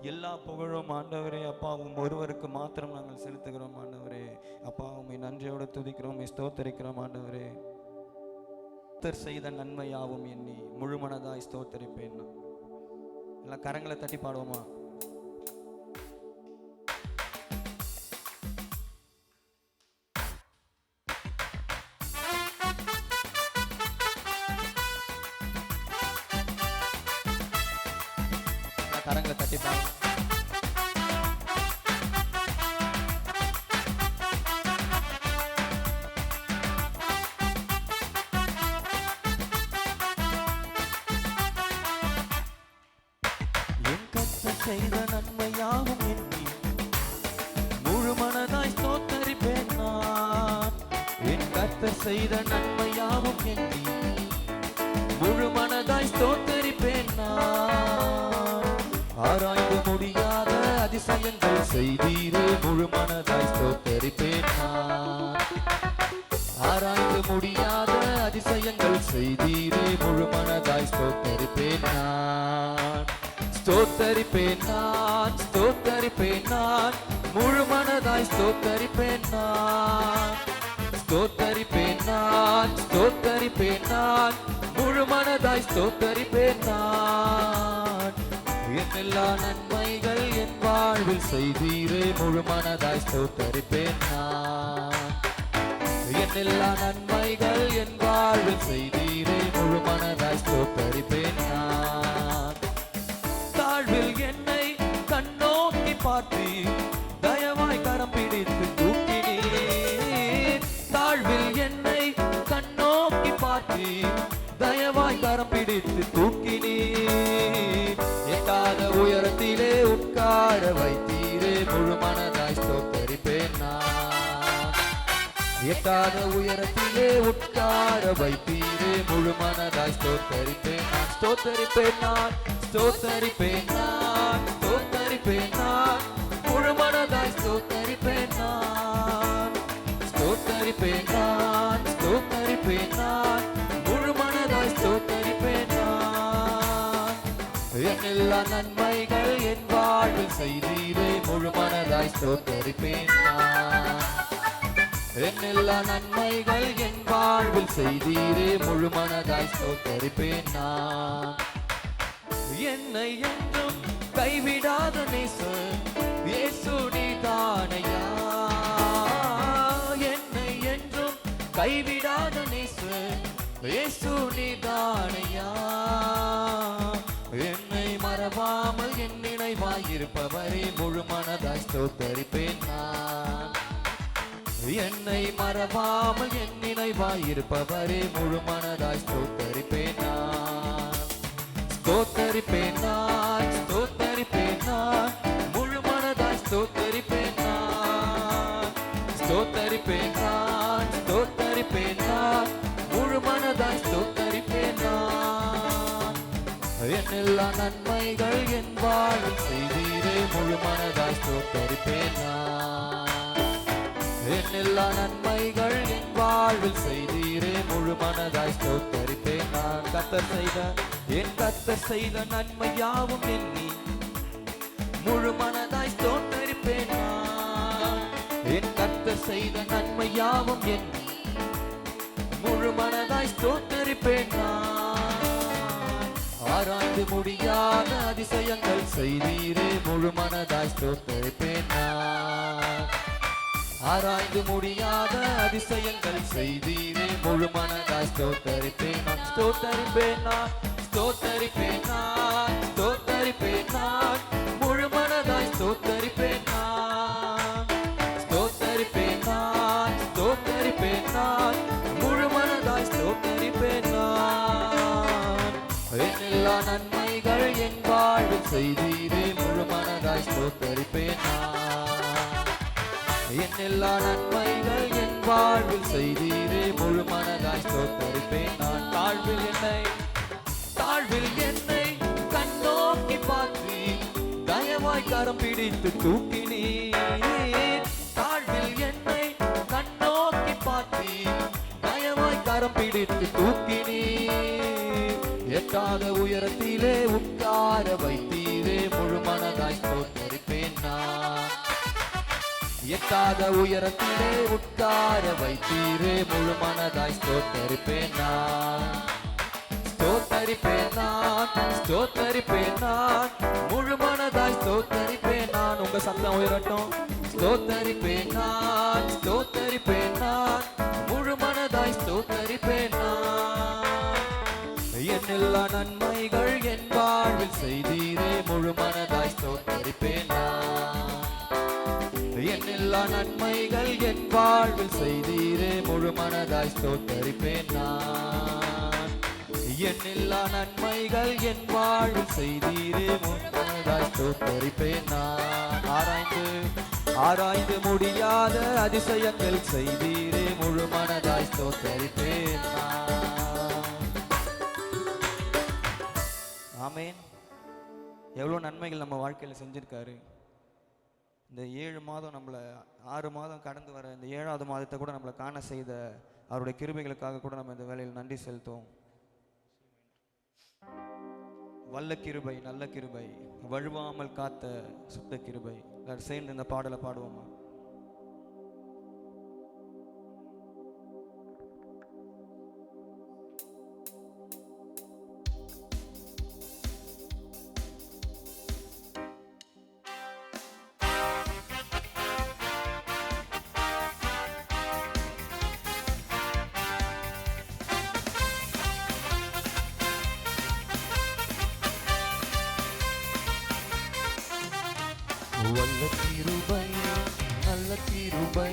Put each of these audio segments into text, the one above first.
எல்லா புகழும் ஆண்டவரே அப்பா ஒருவருக்கு மாத்திரம் நாங்கள் செலுத்துகிறோம் ஆண்டவரே. அப்பா உம்மை நன்றியோடு துதிக்கிறோம், ஸ்தோத்தரிக்கிறோம் ஆண்டவரே. கர்த்தர் செய்த நன்மையாவும் எண்ணி முழுமனதாய் ஸ்தோத்தரிப்பேன். எல்லாம் கரங்களை தட்டி பாடுவோமா? கரங்களை தட்டி பாடு. செய்த நன்மையாவும் எண்ணி முழு மனதாய் ஸ்தோத்தரிப்பேன் நான். என் கர்த்தர் செய்த நன்மையாவும் எண்ணி முழு மனதாய் ஸ்தோத்தரிப்பேன் நான். ஆராய்ந்து முடியாத அதிசயங்கள் செய்தீரே, முழு மனதாய் ஸ்தோத்தரிப்பேன் நான். ஆராய்ந்து முடியாத அதிசயங்கள் செய்தீரே, முழு மனதாய் ஸ்தோத்தரிப்பேன் நான். ஸ்தோத்தரிப்பேன் நான், ஸ்தோத்தரிப்பேன் நான், முழு மனதாய் ஸ்தோத்தரிப்பேன் நான். ஸ்தோத்தரிப்பேன் நான், ஸ்தோத்தரிப்பேன் நான், முழு மனதாய் ஸ்தோத்தரிப்பேன் நான். என் எல்லா நன்மைகள் என் வாழ்வில் செய்தீரே, முழு மனதாய் ஸ்தோத்தரிப்பேன் நான். என் எல்லா நன்மைகள் என் வாழ்வில் செய்தீரே, முழு மனதாய் ஸ்தோத்தரிப்பேன் நான். தாழ்வில் என்னை கண்ணோக்கி பார்த்து தயவாய் கரம் பிடித்து தூக்கினீர். தாழ்வில் என்னை கண்ணோக்கி பார்த்து தயவாய் கரம் பிடித்து தூக்கினீர். எட்டாத உயரத்திலே உட்கார வைத்தீரே, முழு மனதாய் ஸ்தோத்தரிப்பேன் நான். எட்டாத உயரத்திலே உட்கார வைத்தீரே, முழு மனதாய் ஸ்தோத்தரிப்பேன் நான். ஸ்தோத்தரிப்பேன் நான், ஸ்தோத்தரிப்பேன் நான், ஸ்தோத்தரிப்பேன் நான், முழு மனதாய் ஸ்தோத்தரிப்பேன் நான். ஸ்தோத்தரிப்பேன் நான், ஸ்தோத்தரிப்பேன் நான், முழு மனதாய் ஸ்தோத்தரிப்பேன் நான். என் எல்லா நன்மைகள் என் வாழ்வில் செய்தீரே, முழு மனதாய் ஸ்தோத்தரிப்பேன் நான். என் எல்லா நன்மைகள் என் வாழ்வில் செய்தீரே, முழு மனதாய் ஸ்தோத்தரிப்பேன் நான். என்னை என்றும் கைவிடாத நேசர் இயேசு நீதானையா. என்னை என்றும் கைவிடாத நேசர் இயேசு நீதானையா. என்னை மறவாமல் என் நினைவாயிருப்பவரே, முழு மனதாய் ஸ்தோத்தரிப்பேன் நான். என்னை மறவாமல் என் நினைவாயிருப்பவரே, முழு மனதாய் ஸ்தோத்தரிப்பேன் நான். ஸ்தோத்தரிப்பேன் நான், ஸ்தோத்தரிப்பேன் நான், முழு மனதாய் ஸ்தோத்தரிப்பேன் நான். ஸ்தோத்தரிப்பேன் நான், ஸ்தோத்தரிப்பேன் நான், முழு மனதாய் ஸ்தோத்தரிப்பேன் நான். என் எல்லா நன்மைகள் என் வாழ்வில் செய்தீரே, முழு மனதாய் ஸ்தோத்தரிப்பேன் நான். என் எல்லா நன்மைகள் என் வாழ்வில் செய்தீரே, முழு மனதாய் ஸ்தோத்தரிப்பேன் நான். கர்த்தர் செய்த என் கர்த்தர் செய்த நன்மையாவும் எண்ணி முழு மனதாய் ஸ்தோத்தரிப்பேன் நான். என் கர்த்தர் செய்த நன்மையாவும் எண்ணி முழு மனதாய் ஸ்தோத்தரிப்பேன் நான். ஆராய்ந்து முடியாத அதிசயங்கள் செய்தீரே, முழு மனதாய் ஸ்தோத்தரிப்பேன் நான். ஆராய்ந்து முடியாத அதிசயங்கள் செய்தீரே, முழு மனதாய் ஸ்தோத்தரிப்பேன் நான். ஸ்தோத்தரிப்பேன் நான், ஸ்தோத்தரிப்பேன் நான், ஸ்தோத்தரிப்பேன் நான், முழு மனதாய் ஸ்தோத்தரிப்பேன் நான். ஸ்தோத்தரிப்பேன் நான், ஸ்தோத்தரிப்பேன் நான், முழு மனதாய் ஸ்தோத்தரிப்பேன் நான். என் எல்லா நன்மைகள் என் வாழ்வில் செய்தீரே, முழு மனதாய் ஸ்தோத்தரிப்பேன் நான். என் எல்லா நன்மைகள் என் வாழ்வில் செய்தீரே, முழு மனதாய் ஸ்தோத்தரிப்பேன் நான். தாழ்வில் என்னை கண்ணோக்கி பார்த்து தயவாய் கரம் பிடித்து தூக்கினீர். தாழ்வில் என்னை கண்ணோக்கி பார்த்து தயவாய் கரம் பிடித்து தூக்கினீர். எட்டாத உயரத்திலே உட்கார வைத்தீரே, முழு மனதாய் எட்டாத உயரத்திலே உட்கார வைத்தீரே, முழு மனதாய் ஸ்தோத்தரிப்பேன் நான், ஸ்தோத்தரிப்பேன் நான், ஸ்தோத்தரிப்பேன் நான், முழு மனதாய் ஸ்தோத்தரிப்பேன் நான். உங்க சத்தம் உயரட்டும். ஸ்தோத்தரிப்பேன் நான், ஸ்தோத்தரிப்பேன் நான், முழு மனதாய் ஸ்தோத்தரிப்பேன் நான். என்னெல்லா நன்மைகள் என் வாழ்வில் செய்தீரே, முழு மனதாய் ஸ்தோத்தரிப்பேன் நான். என்னெல்லா நன்மைகள் என் வாழ்வில் செய்தீரே, முழு மனதாய் ஸ்தோத்தரிப்பேன் நான். என்னெல்லா நன்மைகள் என் வாழ்வில் செய்தீரே, முழு மனதாய் ஸ்தோத்தரிப்பேன் நான். ஆராய்ந்து முடியாத அதிசயங்கள் செய்தீரே, முழு மனதாய் ஸ்தோத்தரிப்பேன் நான். ஆமென். எவ்வளவு நன்மைகள் நம்ம வாழ்க்கையில செஞ்சிருக்காரு. இந்த 7 மாதம் நம்மளை 6 மாதம் கடந்து வர இந்த 7வது மாதத்தை கூட நம்மளை காண செய்த அவருடைய கிருபைகளுக்காக கூட நம்ம இந்த வேலையில் நன்றி செலுத்துவோம். வல்ல கிருபை, நல்ல கிருபை, வழுவாமல் காத்த சுத்த கிருபை. எல்லாரும் சேர்ந்து இந்த பாடலை பாடுவோமா? வல்ல கிருபை, நல்ல கிருபை,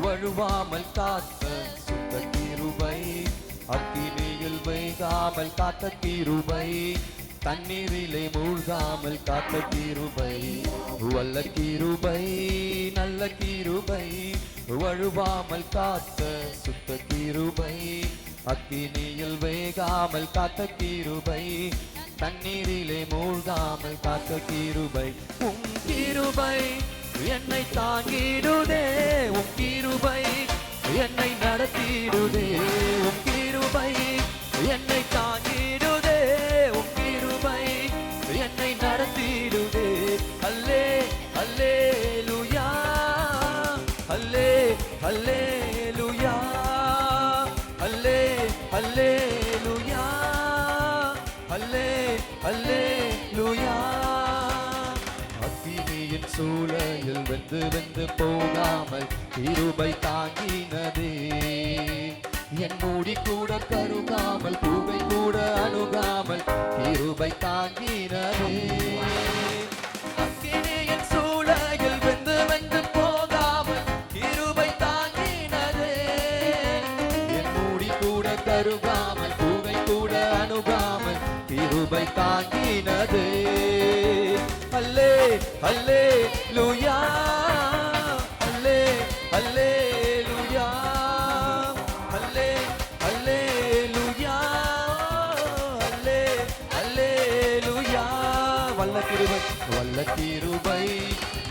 வழுவாமல் காத்த சுத்த கிருபை, அக்கினியில் வேகாமல் காத்த கிருபை, தண்ணீரிலே மூழ்காமல் காத்த கிருபை. வல்ல கிருபை, நல்ல கிருபை, வழுவாமல் காத்த சுத்த கிருபை, அக்கினியில் வேகாமல் காத்த கிருபை, தண்ணீரிலே மூழ்காமல் காத்த கிருபை. உம் கிருபை என்னை தாங்கிடுதே, உம் கிருபை என்னை நடத்திடுதே, உம் கிருபை என்னை தாங்கிடுதே, உம் கிருபை என்னை நடத்திடுதே. அல்லே அல்லேலூயா, அல்லே அல்லேலூயா, அல்லே அல்லேலூயா, அல்லே அல்லேலூயா. அக்கினியின் சூளையில் வெந்து வெந்து போகாமல் கிருபை தாங்கினதே, என் மூடி கூட கருகாமல் பூவை கூட அணுகாமல் கிருபை தாங்கினதே. அக்கினியின் சூளையில் வெந்து வெந்து போகாமல் கிருபை தாங்கினதே, என் மூடி கூட கருகாமல் பூவை கூட அணுகாமல் கிருபை தாங்கினதே. அல்லே அல்லேலூயா, அல்லே அல்லேலூயா, அல்லே அல்லேலூயா, அல்லே அல்லேலூயா. வல்ல கிருபை, வல்ல கிருபை,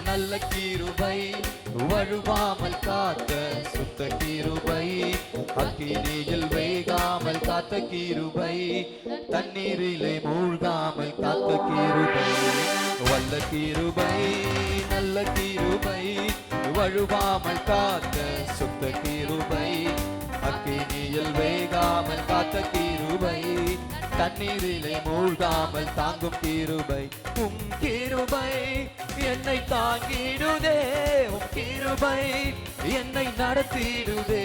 நல்ல கிருபை, வழுவாமல் காத்த சுத்த கிருபை, அக்கினியில் வேகாமல் காத்த கிருபை, தண்ணீரிலே மூழ்காமல் காத்த கிருபை. வல்ல கிருபை, நல்ல கிருபை, வழுவாமல் காத்த சுத்த கிருபை, அக்கினியில் வேகாமல் காத்த கிருபை, தண்ணீரிலே மூழ்காமல் தாங்கும் கிருபை. உம் கிருபை என்னை தாங்கிடுதே, உம் கிருபை என்னை நடத்திடுதே,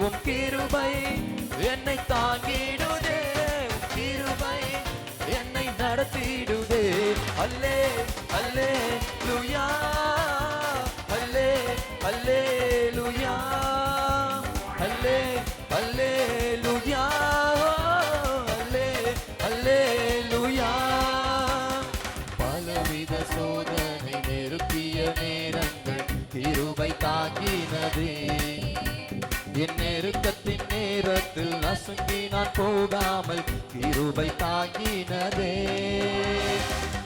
உம் கிருபை என்னை தாங்கிடுதே, உம் கிருபை என்னை நடத்திடுதே. அல்லே அல்லேலூயா, அல்லே அல்லேலூயா, அல்லே அல்லேலூயா, அல்லே அல்லேலூயா. பலவித சோதனை நெருக்கிய நேரங்கள் கிருபை தாங்கினதே, என் நெருக்கத்தின் நேரத்தில் நசுங்கி நான் போகாமல் கிருபை தாங்கினதே.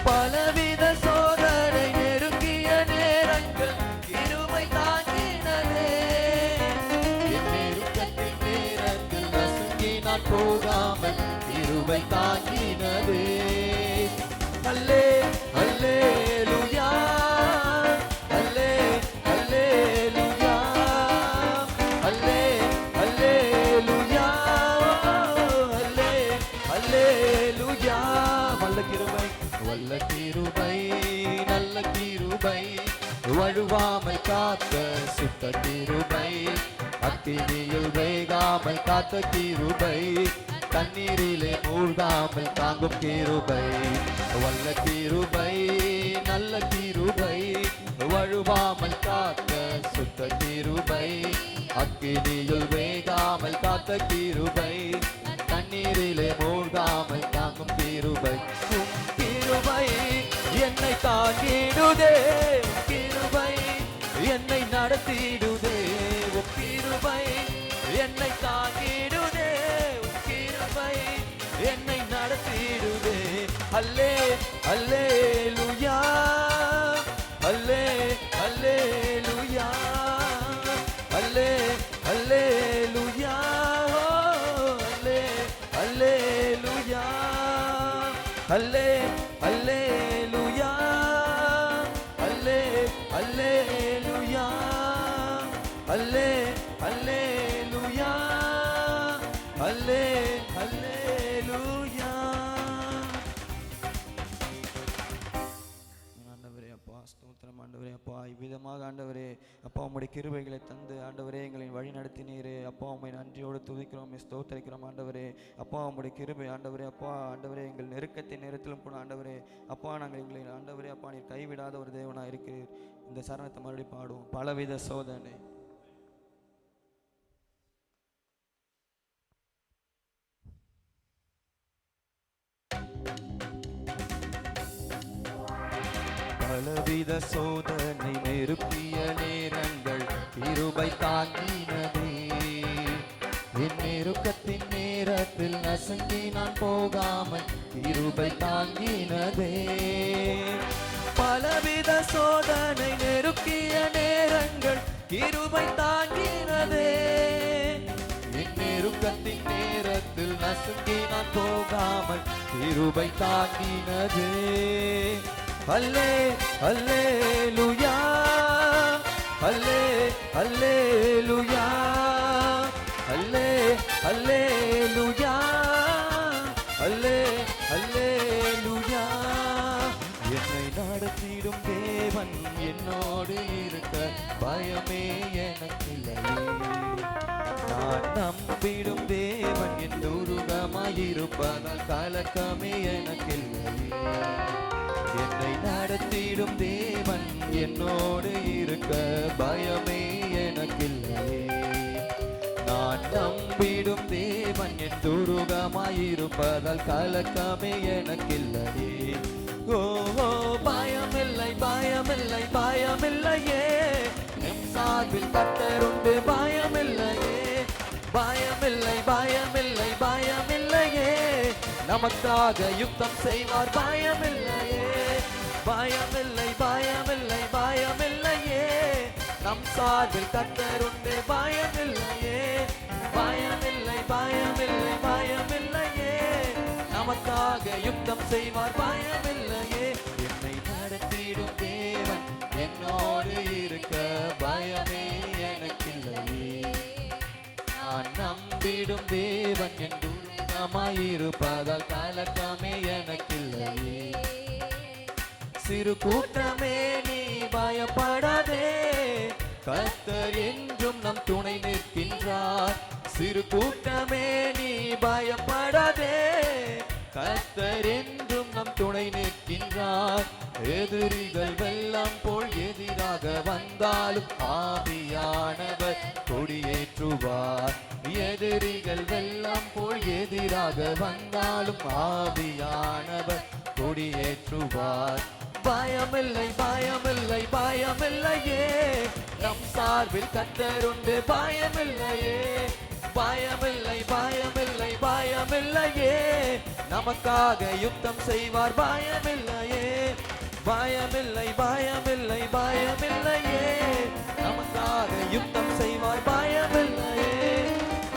பலவித சோதனை நெருங்கிய நேரங்கள் கிருபை தாங்கினதே, என் நெருக்கத்தின் நேரத்தில் நசுங்கி நான் போகாமல் கிருபை தாங்கினதே. அல்லே அல்லேலூயா, அல்லே அல்லே காத்த சுத்த கிருபை, அக்கினியில் வேகாமல் காத்த கிருபை, தண்ணீரிலே மூழ்காமல் தாங்கும் கிருபை, வல்ல கிருபை நல்ல கிருபை, வழுவாமல் காத்த சுத்த கிருபை, அக்கினியில் வேகாமல் காத்த கிருபை, தண்ணீரிலே மூழ்காமல் தாங்கும் கிருபை. உம் கிருபை என்னை தாங்கிடுதே, உம் கிருபை என்னை நடத்திடுதே, உம் கிருபை என்னை தாங்கிடுதே, உம் கிருபை என்னை நடத்திடுதே. அல்லே அல்லேலூயா, அல்லே அல்லேலூயா, அல்லே அல்லேலூயா, அல்லே அல்லேலூயா, அல்லே அல்லேலூயா, அல்லே அல்லேலூயா, அல்லே அல்லேலூயா, அல்லே அல்லேலூயா. ஆண்டவரே அப்பா ஸ்தோத்திரம். ஆண்டவரே அப்பா இவ்விதமாக ஆண்டவரே அப்பா உம்முடைய கிருபைகளை தந்து ஆண்டவரே எங்களை வழி நடத்தினீரே. அப்பா உம்மை நன்றியோடு துதிக்கிறோம், ஸ்தோத்திரிக்கிறோம். ஆண்டவரே அப்பா உம்முடைய கிருபை ஆண்டவரே அப்பா ஆண்டவரே எங்கள் நெருக்கத்தின் நேரத்திலும் கூட ஆண்டவரே அப்பா நாங்கள் எங்களை ஆண்டவரே அப்பா நீர் கைவிடாத ஒரு தேவனாக இருக்கிறீர். இந்த சரணத்தை மறுபடியும் பாடுவோம். பலவித சோதனை பலவித சோதனை நெருப்பிய நேரங்கள் கிருபை தாங்கினதே, என் நெருக்கத்தின் நேரத்தில் நசுங்கி நான் போகாமல் கிருபை தாங்கினதே. பலவித சோதனை நெருக்கிய நேரங்கள் கிருபை தாங்கினதே, என் நெருக்கத்தின் நேரத்தில் நசுங்கி நான் போகாமல் கிருபை தாங்கினதே. அல்லே அல்லேலூயா, அல்லே அல்லேலூயா, அல்லே அல்லேலூயா, அல்லே அல்லேலூயா. என்னை நடத்திடும் தேவன் என்னோடு இருக்க பயமே எனக்கில்லையே, நான் நம்பிடும் தேவன் என் துருகமாயிருப்பதால் கலக்கமே எனக்கில்லையே. என்னை நடத்திடும் தேவன் என்னோடு இருக்க பயமே எனக்கில்லையே, நான் நம்பிடும் தேவன் என் துருகமாயிருப்பதால் கலக்கமே எனக்கில்லையே. ஓ பயமில்லை பயமில்லை பயமில்லையே, என் சார்பில் கர்த்தருண்டு பயமில்லையே, பயமில்லை பயமில்லை பயமில்லையே, நமக்காக யுத்தம் செய்வார் பயமில்லையே, பயமில்லை பயமில்லை பயமில்லையே, நம் சார்பில் கர்த்தருண்டு பயமில்லையே, பயமில்லை பயமில்லை பயமில்லையே, நமக்காக யுத்தம் செய்வார் பயமில்லையே. என்னை நடத்திடும் தேவன் என்னோடு இருக்க பயமே எனக்கில்லையே, நான் நம்பிடும் தேவன் என் துருகமாயிருப்பதால் கலக்கமே எனக்கில்லையே. சிறு கூட்டமே நீ பயப்படாதே, கர்த்தர் என்றும் நம் துணை நிற்கின்றார். சிறு கூட்டமே நீ பயப்படாதே, கர்த்தர் என்றும் நம் துணை நிற்கின்றார். எதிரிகள் வெள்ளம் போல் எதிராக வந்தாலும் ஆவியானவர் கொடியேற்றுவார். எதிரிகள் வெள்ளம் போல் எதிராக வந்தாலும் ஆவியானவர் கொடியேற்றுவார். பயமில்லை பயமில்லை பயமில்லையே, நம் சார்பில் கர்த்தருண்டு பயமில்லையே, பயமில்லை பயமில்லை பயமில்லையே, நமக்காக யுத்தம் செய்வார் பயமில்லையே, பயமில்லை பயமில்லை பயமில்லையே, நமக்காக யுத்தம் செய்வார் பயமில்லையே,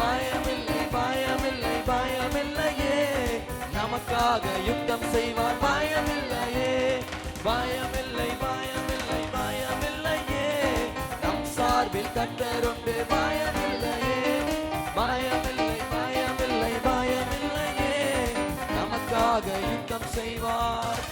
பயமில்லை பயமில்லை பயமில்லையே, நமக்காக யுத்தம் செய்வார் பயமில்லையே, பயமில்லை பயமில்லை பயமில்லையே, நம் சார்பில் கர்த்தருண்டு பயமில்லையே, பயமில்லை பயமில்லை பயமில்லையே, நமக்காக யுத்தம் செய்வார்.